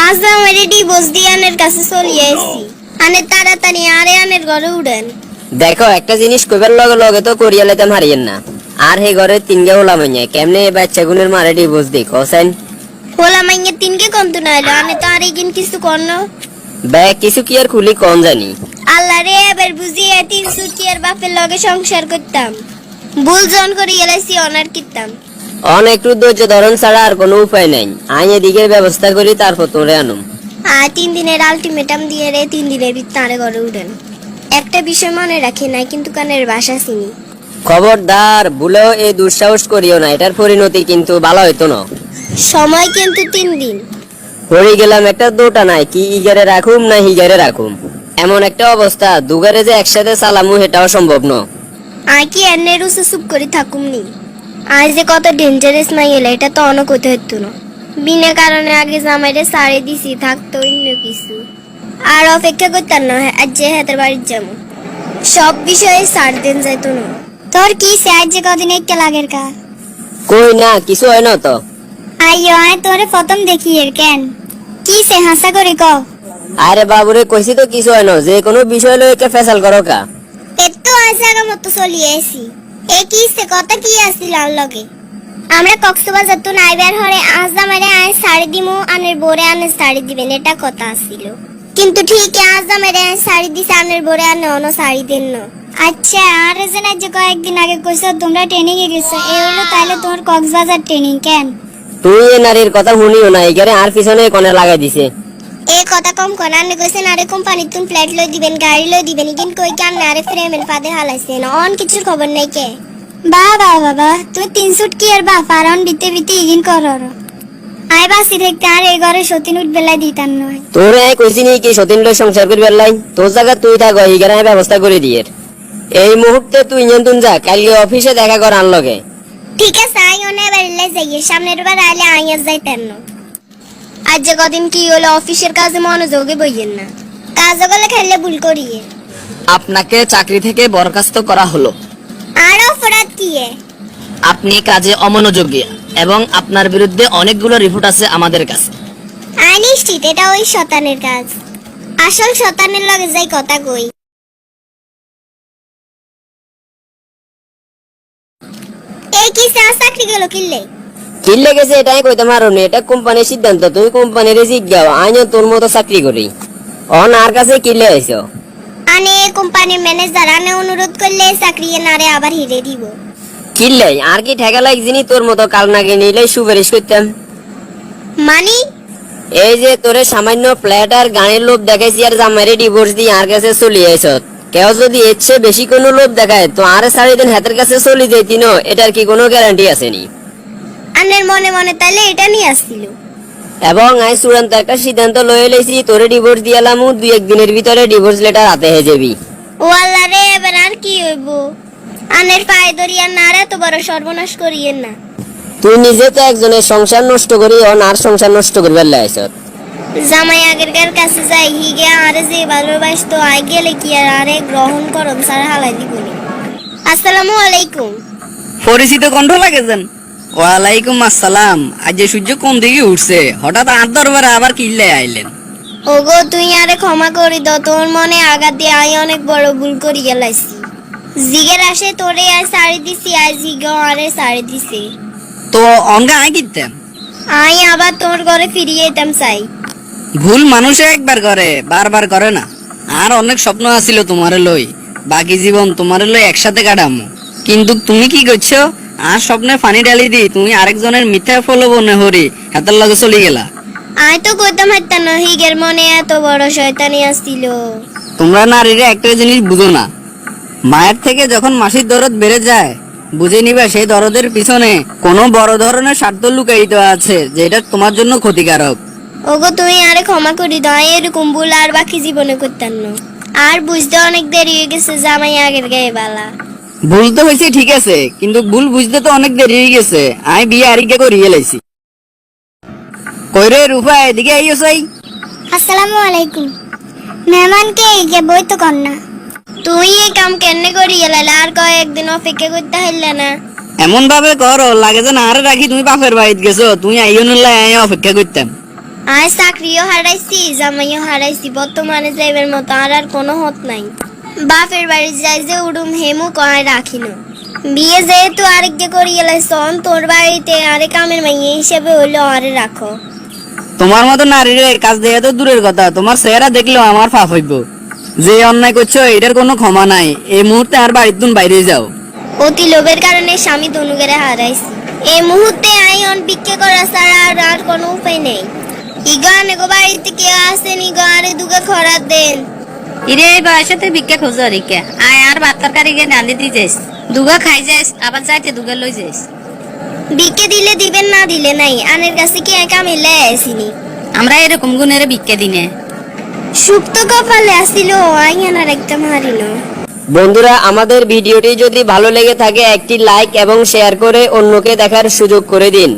আজ আমার ডিভোর্স দিয়ে আনের কাছে চলে আইছি। আনে তাড়াতাড়ি আরে আনের ঘরে উড়েন। দেখো একটা জিনিস কইবার লগে লগে তো করিয়া লেতাম হারিয়েন না। আর হে ঘরে তিনগে হলাম কেমনে বাচ্চা গুনের মারে ডিভোর্স দিই কোসেন। হোলা মাইয়ে তিনকে কন্ত নাইলো আনে তো আর ইগিন কিছু করন। ব্যাগ কিছু কি আর খুলি কোন জানি। আল্লাহ রে এবার বুঝিয়ে 3 সুটকি আর বাপের লগে সংসার করতাম। ভুল জন করে এলাইছি অনার কিতাম। একটু ধৈর্য ধরন ছাড়া আর কোনো উপায় নাই। আই এদিকে ব্যবস্থা করি তারপর তোরে আনুম। আর 3 দিনের আলটিমেটাম দিয়ে রে 3 দিনের ভিতরে আরে ঘরে উড়েন। একটা বিষয় মনে রাখি নাই কিন্তু কানের ভাষা চিনি। খবরদার ভুলেও এই দুঃসাহস করিও না, এটার পরিণতি কিন্তু ভালো হইতো না। সময় কিন্তু 3 দিন। পড়ে গেলাম একটা দুটা নাই কি ইগারে রাখুম না হিগারে রাখুম, এমন একটা অবস্থা দুগারে যে একসাথে চালামু এটাও সম্ভব না। আর কি এনে রুসে চুপ করে থাকুমনি। আজ যে কত ডেঞ্জারাস মাইয়েলা এটা তো অনেক হতে হতো না। বিনা কারণে আগে জামাইরে সারে দিছি থাকতো অন্য কিছু। আর অপেক্ষা করতাম না আজ যে হাতের বাড়ির যাবো। সব বিষয়ে সার দিন যাইতো না। তোর কি সে আজ যে কদিন একটা লাগের কা? কই না কিছু হয় না তো। আইয়ো আয় তোরে প্রথম দেখি এর কেন কি সে হাসা করে ক। আরে বাবুরে কইছি তো কিছু হয় না, যে কোনো বিষয় লয়ে কে ফেসাল করো কা। এত আসাগা মতো চলিয়ে আইছি। এ কি সে কথা কি আসছিল লগে? আমরা কক্সবাজার তো নাইবার হরে আজ আমারে আয় শাড়ি দিমু আনের বোরে আনে শাড়ি দিবেন এটা কথা আসছিল। কিন্তু ঠিক আজ আমারে আয় শাড়ি দিছে আনের বোরে আনে অন্য শাড়ি দেন না। আচ্ছা আর যেন আজ কয়েকদিন আগে কইছো তোমরা ট্রেনিং এ গেছো এই হলো তাইলে তোমার কক্সবাজার ট্রেনিং কেন? তুই এ নারীর কথা শুনিও না, এখানে আর পিছনে কোনে লাগাই দিছে। এই কথা কম কোন আনে কইছেন আরে কোম্পানি তুমি ফ্ল্যাট লই দিবেন গাড়ি লই দিবেন কিন্তু কই কেন আরে ফ্রেমের পাদে হালাইছেন অন কিছুর খবর নাই কে? বাবা তুই 3 সুট কি আর বা ফারাউন বিতে বিতে ইগিন করর। আই বাসি দেখতে আর এই ঘরে সতীন উঠ বেলা দিতাম নয়। তোরে আই কইছি নি কি সতীন লই সংসার করবি লাই, তোর জায়গা তুই থাক এখানে ব্যবস্থা করে দিয়ে। এই মুহূর্তে তুই ইঞ্জন যা, কালকে অফিসে দেখা কর আন লগে। ঠিক আছে আই ওনে বাড়িলে যাইয়ে সামনের বার আইলে আইয়া যাইতেন না। আজ যে কদিন কি হলো অফিসের কাজে মনোযোগে বইয়েন না, কাজ করলে খেললে ভুল করিয়ে। আপনাকে চাকরি থেকে বরখাস্ত করা হলো। আর অপরাধ কি? আপনি কাজে অমনোযোগী এবং আপনার বিরুদ্ধে অনেকগুলো রিপোর্ট আছে আমাদের কাছে। আই নিশ্চিত এটা ওই শতানের কাজ। আসল শতানের লগে যাই কথা কই। এই কি চাকরি গেল কিনলে? কিল্লে গেছে এটাই কইতে পারো না, এটা কোম্পানির সিদ্ধান্ত। তুই কোম্পানির জিজ্ঞাও আইন তোর মতো চাকরি করি অন আর কাছে কিল্লে আইছো। আনে কোম্পানির ম্যানেজার আনে অনুরোধ করলে চাকরি নারে আবার হিরে দিব। কিল্লে আর কি ঠেকা লাগছিনি তোর মতো কাল নাগে নিলে সুপারিশ করতাম। মানি এই যে তোরে সামান্য ফ্ল্যাট আর গানের লোভ দেখাইছি আর জামাইরে ডিভোর্স দিয়ে আর কাছে চলে আইছ। কেউ যদি এর চেয়ে বেশি কোনো লোভ দেখায় তো আর 4 দিন হাতের কাছে চলে যাইতি না, এটার কি কোনো গ্যারান্টি আসেনি? আনের মনে মনে তাইলে এটা নিয়ে আসছিল। এবং আই চূড়ান্ত একটা সিদ্ধান্ত লয়ে লইছি, তোরে ডিভোর্স দিয়ালাম 2-1 দিনের ভিতরে ডিভোর্স লেটার হাতে হয়ে যাবি। ও আল্লাহ রে এবার আর কি হইব? আনের পায়ে ধরিয়া নারে তো বড় সর্বনাশ করিয়েন না। তুই নিজে তো একজনের সংসার নষ্ট করি আর সংসার নষ্ট করবার লাইছ। জামাই আগেরকার কাছে যাই হিগে আরে যে ভালোবাসতো আই গেলে কি আর আরে গ্রহণ করন স্যার হালাই দিবনি। আসসালামু আলাইকুম। পরিচিত কণ্ঠ লাগেছেন। ওয়ালাইকুম আসসালাম। আজ যে সূর্য কোন দিকে উঠছে, হঠাৎ আর দরবারে আবার কিল্লে আইলেন? ওগো তুই আরে ক্ষমা করি দাও, তোর মনে আঘাত দিয়ে আই অনেক বড় ভুল করি গেলাইছি। জিগের আসে তোরে আর শাড়ি দিছি আর জিগো আরে শাড়ি দিছে। তো অঙ্গা আই কিনতেন? আই আবার তোর ঘরে ফিরিয়ে যেতাম চাই। ভুল মানুষে একবার করে বারবার করে না। আর অনেক স্বপ্ন আছিল তোমারে লই, বাকি জীবন তোমারে লই একসাথে কাটামু। কিন্তু তুমি কি করছো? আর স্বপ্নে পানি ঢালি দি তুমি আরেকজনের মিথ্যা প্রলোভনে হরি হাতের লগে চলে গেলা। আই তো কইতাম হাইতা না হিগের মনে এত বড় শয়তানি আসছিল। তোমরা নারীরা একটা জিনিস বুঝো না, মায়ের থেকে যখন মাসির দরদ বেড়ে যায় বুঝে নিবা সেই দরদের পিছনে কোনো বড় ধরনের স্বার্থ লুকায়িত আছে যেটা তোমার জন্য ক্ষতিকারক। ওগো তুমি আরে ক্ষমা করি দাও, এরকম ভুল আর বাকি জীবনে করতাম না। আর বুঝতে অনেক দেরি হয়ে গেছে, জামাই আগের গায়ে বালা। ভুল তো হয়েছে ঠিক আছে, কিন্তু ভুল বুঝতে তো অনেক দেরি হয়ে গেছে। আমি বিয়ে আরিকে করিয়ে লাইছি। কইরে রূপা এদিকে আইও চাই। আসসালামু আলাইকুম। মেহমানকে ইগে বই তো কর না। তুই এই কাম কেন করি এলাইলা আর কয়েকদিন অপেক্ষা করতে হইল না? এমন ভাবে করো লাগে যে না আরে রাখি তুমি বাপের বাড়িতে গেছো, তুমি আইও নলাই আমি অপেক্ষা করতাম। আয় চাকরিও হারাইছি জামাইও হারাইছি, বর্তমানে যাইবার মতো আর কোনো হত নাই। বাপের বাড়ি যাই যে উড়ুম হেমু কয় রাখিনো। বিয়ে যেহেতু আরেককে করিয়ে লাইছন, তোর বাড়িতে আরে কামের মাইয়ে হিসেবে হইলো আরে রাখো। তোমার মতো নারীর কাজ দেয়া তো দূরের কথা, তোমার চেহারা দেখলেও আমার পাপ হইব। যে অন্যায় করছো এটার কোনো ক্ষমা নাই, এই মুহূর্তে আর বাড়ির তুন বাইরে যাও। অতি লোভের কারণে স্বামী ধনুকেরে হারাইছি। এই মুহূর্তে আইন ভিক্ষে করা ছাড়া আর কোনো উপায় নেই। ইগো আনেগো বাড়িতে কেউ আসেন, ইগো আরে দুগে খরা দেন। ইরে এই বয়সে ভিক্ষা খোঁজো রিকে, আয় আর ভাত তরকারি গে রাঁধি দি যাইস, দুগা খাই যাইস, আবার যাইতে দুগা লই যাইস। ভিক্ষে দিলে দিবেন, না দিলে নাই। আনের কাছে কি একা মিলে আসিনি। আমরা এরকম গুণের ভিক্ষা দিনে। সুপ্ত কপালে আসিল আইন আর একটা মারিল। বন্ধুরা, আমাদের ভিডিওটি যদি ভালো লেগে থাকে একটি লাইক এবং শেয়ার করে অন্যকে দেখার সুযোগ করে দিন।